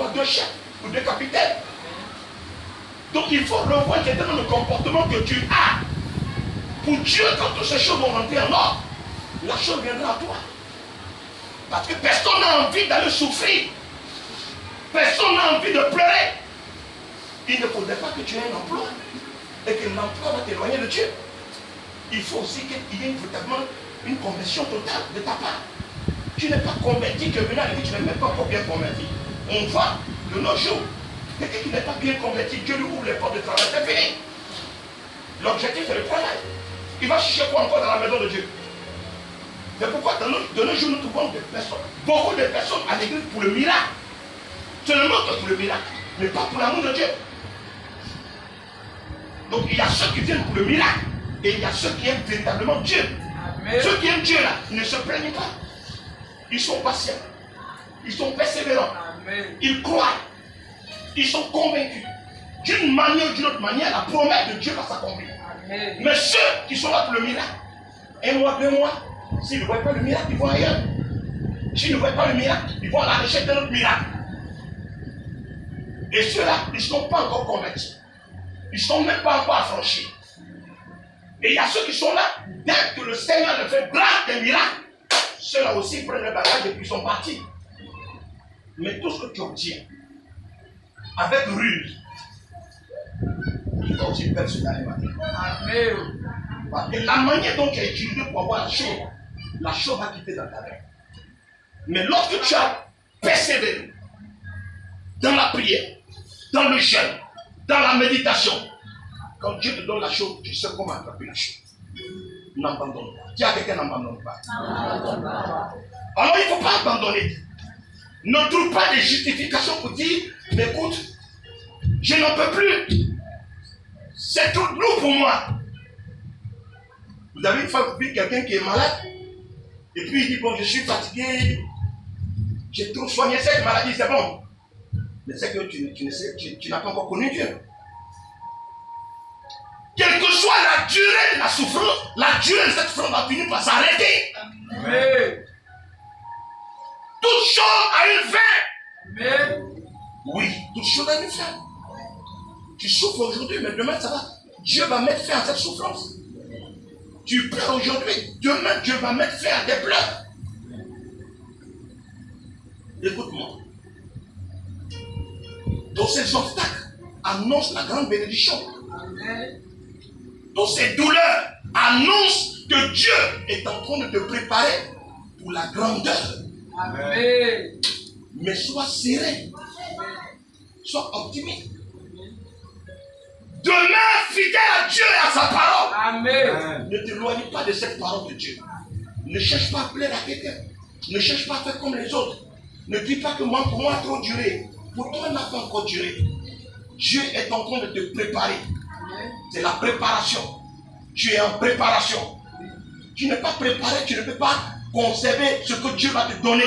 ou de chef ou de capitaine. Donc il faut revoir exactement le comportement que tu as. Pour Dieu, quand toutes ces choses vont rentrer en ordre, la chose viendra à toi. Parce que personne n'a envie d'aller souffrir. Personne n'a envie de pleurer. Il ne faudrait pas que tu aies un emploi et que l'emploi va t'éloigner de Dieu. Il faut aussi qu'il y ait véritablement une conversion totale de ta part. Tu n'es pas converti, tu es venu à l'église, tu n'es même pas encore bien converti. On voit de nos jours, quelqu'un qui n'est pas bien converti, Dieu lui ouvre les portes de travail, c'est fini. L'objectif c'est le travail. Il va chercher quoi encore dans la maison de Dieu? C'est pourquoi de nos jours nous trouvons des personnes, beaucoup de personnes à l'église pour le miracle. Seulement pour le miracle, mais pas pour l'amour de Dieu. Donc il y a ceux qui viennent pour le miracle et il y a ceux qui aiment véritablement Dieu. Amen. Ceux qui aiment Dieu là, ne se plaignent pas. Ils sont patients. Ils sont persévérants. Amen. Ils croient. Ils sont convaincus. D'une manière ou d'une autre manière, la promesse de Dieu va s'accomplir. Mais ceux qui sont là pour le miracle, 1 mois, 2 mois, s'ils ne voient pas le miracle, ils vont ailleurs. S'ils ne voient pas le miracle, ils vont à la recherche d'un autre miracle. Et ceux-là, ils ne sont pas encore convertis. Ils ne sont même pas encore affranchis. Et il y a ceux qui sont là, dès que le Seigneur leur fait grâce des miracles, ceux-là aussi prennent le bagage et puis sont partis. Mais tout ce que tu obtiens, avec ruse, il va aussi perdre ce dernier matin. Amen. Et la manière dont tu as utilisé pour avoir la chose va quitter dans ta main. Mais lorsque tu as persévéré dans la prière, dans le jeûne, dans la méditation, quand Dieu te donne la chose, tu sais comment attraper la chose. N'abandonne pas. Dis à quelqu'un, n'abandonne pas. Alors il ne faut pas abandonner. Ne trouve pas de justification pour dire, mais écoute, je n'en peux plus. C'est trop lourd pour moi. Vous avez une fois vu quelqu'un qui est malade, et puis il dit, bon, je suis fatigué, j'ai trop soigné cette maladie, c'est bon. Mais c'est que tu n'as pas encore connu Dieu. Quelle que soit la durée de la souffrance, la durée de cette souffrance va finir par s'arrêter. Amen. Toute chose a une fin. Amen. Oui, toute chose a une fin. Tu souffres aujourd'hui, mais demain ça va. Dieu va mettre fin à cette souffrance. Tu pleures aujourd'hui, demain Dieu va mettre fin à tes pleurs. Écoute-moi. Tous ces obstacles annoncent la grande bénédiction. Amen. Toutes ces douleurs annoncent que Dieu est en train de te préparer pour la grandeur. Amen. Mais sois serein. Sois optimiste. Demeure fidèle à Dieu et à sa parole. Amen. Ne t'éloigne pas de cette parole de Dieu. Ne cherche pas à plaire à quelqu'un. Ne cherche pas à faire comme les autres. Ne dis pas que moi, pour moi, a trop duré. Pour toi, il n'a pas encore duré. Dieu est en train de te préparer. C'est la préparation. Tu es en préparation. Tu n'es pas préparé, tu ne peux pas conserver ce que Dieu va te donner.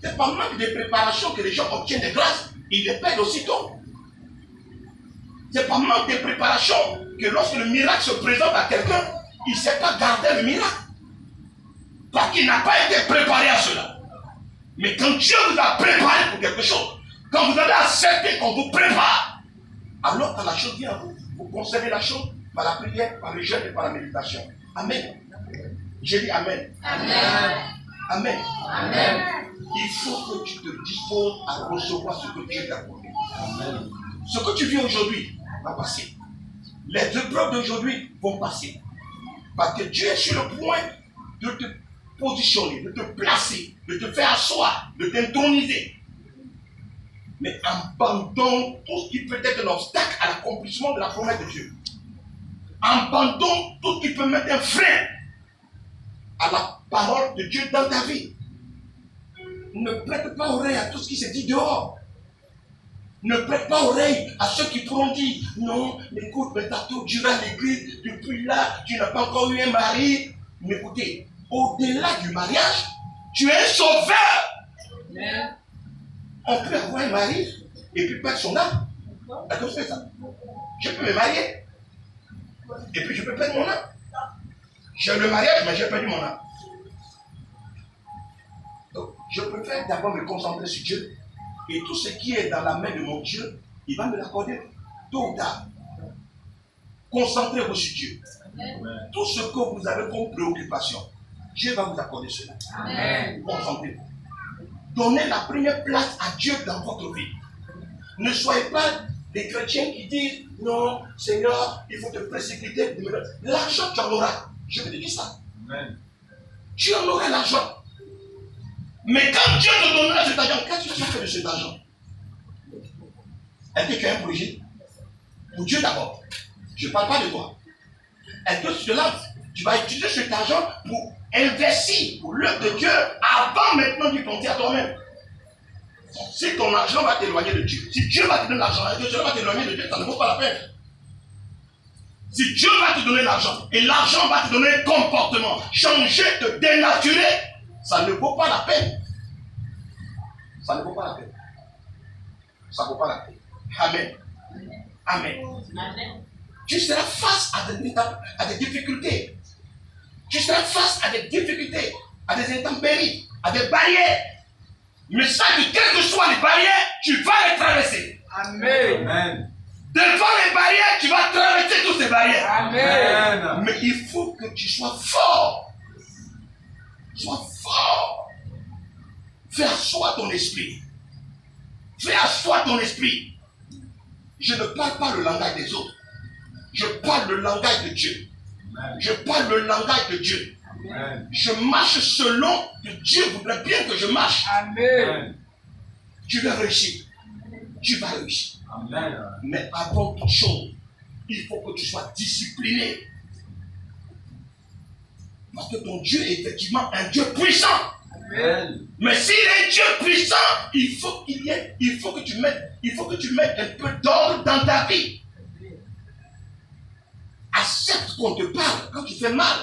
C'est pas manque de préparation que les gens obtiennent des grâces. Ils les perdent aussitôt. C'est pas manque de préparation que lorsque le miracle se présente à quelqu'un, il ne sait pas garder le miracle. Parce qu'il n'a pas été préparé à cela. Mais quand Dieu vous a préparé pour quelque chose, quand vous avez accepté qu'on vous prépare, alors quand la chose vient à vous, vous conservez la chose par la prière, par le jeûne et par la méditation. Amen. J'ai dit Amen. Amen. Amen. Amen. Il faut que tu te disposes à recevoir ce que Dieu t'a promis. Amen. Ce que tu vis aujourd'hui va passer. Les épreuves d'aujourd'hui vont passer. Parce que Dieu est sur le point de te positionner, de te placer, de te faire asseoir, de t'introniser. Mais abandonne tout ce qui peut être un obstacle à l'accomplissement de la promesse de Dieu. Abandonne tout ce qui peut mettre un frein à la parole de Dieu dans ta vie. Ne prête pas oreille à tout ce qui se dit dehors. Ne prête pas oreille à ceux qui pourront dire non, mais écoute, mais t'as tout duré à l'église, depuis là, tu n'as pas encore eu un mari. Mais écoutez, au-delà du mariage, tu es un sauveur. Amen. On peut avoir un mari et puis perdre son âme. D'accord, c'est ça. Je peux me marier et puis je peux perdre mon âme. J'ai le mariage, mais j'ai perdu mon âme. Donc, je préfère d'abord me concentrer sur Dieu Et tout ce qui est dans la main de mon Dieu, il va me l'accorder tôt ou tard. Concentrez-vous sur Dieu. Tout ce que vous avez comme préoccupation, Dieu va vous accorder cela. Concentrez-vous. Donnez la première place à Dieu dans votre vie. Ne soyez pas des chrétiens qui disent non, Seigneur, il faut te précipiter. L'argent, tu en auras. Je vais te dire ça. Tu en auras l'argent. Mais quand Dieu te donnera cet argent, qu'est-ce que tu as fait de cet argent? Est-ce que tu as un projet? Pour Dieu d'abord. Je ne parle pas de toi. Est-ce que tu te lances? Tu vas utiliser cet argent pour investir pour l'œuvre de Dieu avant maintenant de penser à toi-même. Si ton argent va t'éloigner de Dieu, si Dieu va te donner l'argent et que Dieu va t'éloigner de Dieu, ça ne vaut pas la peine. Si Dieu va te donner l'argent et l'argent va te donner un comportement, changer, te dénaturer, ça ne vaut pas la peine. Ça ne vaut pas la peine. Ça ne vaut pas la peine. Amen. Amen. Amen. Tu seras face à des difficultés. Tu seras face à des difficultés, à des intempéries, à des barrières. Mais sache que quelles que soient les barrières, tu vas les traverser. Amen. Devant les barrières, tu vas traverser toutes ces barrières. Amen. Mais il faut que tu sois fort. Sois fort. Fais asseoir ton esprit. Fais asseoir ton esprit. Je ne parle pas le langage des autres. Je parle le langage de Dieu. Je parle le langage de Dieu. Amen. Je marche selon que Dieu voudrait bien que je marche. Amen. Tu vas réussir. Tu vas réussir. Amen. Mais avant toute chose, il faut que tu sois discipliné. Parce que ton Dieu est effectivement un Dieu puissant. Amen. Mais s'il est Dieu puissant, il faut que tu mettes un peu d'ordre dans ta vie. Accepte qu'on te parle quand tu fais mal.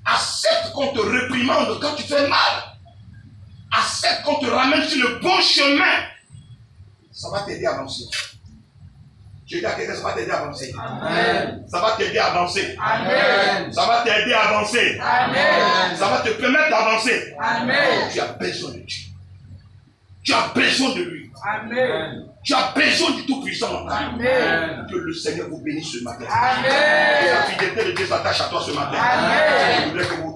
Accepte qu'on te réprimande quand tu fais mal. Accepte qu'on te ramène sur le bon chemin. Ça va t'aider à avancer. Je dis à quelqu'un, ça va t'aider à avancer. Amen. Ça va t'aider à avancer. Amen. Ça va t'aider à avancer. Amen. Ça va te permettre d'avancer. Amen. Tu as besoin de Dieu. Tu as besoin de lui. Amen. Tu as besoin du Tout-Puissant. Amen. Que le Seigneur vous bénisse ce matin. Amen. Que la fidélité de Dieu s'attache à toi ce matin. Amen. Je voudrais que vous vous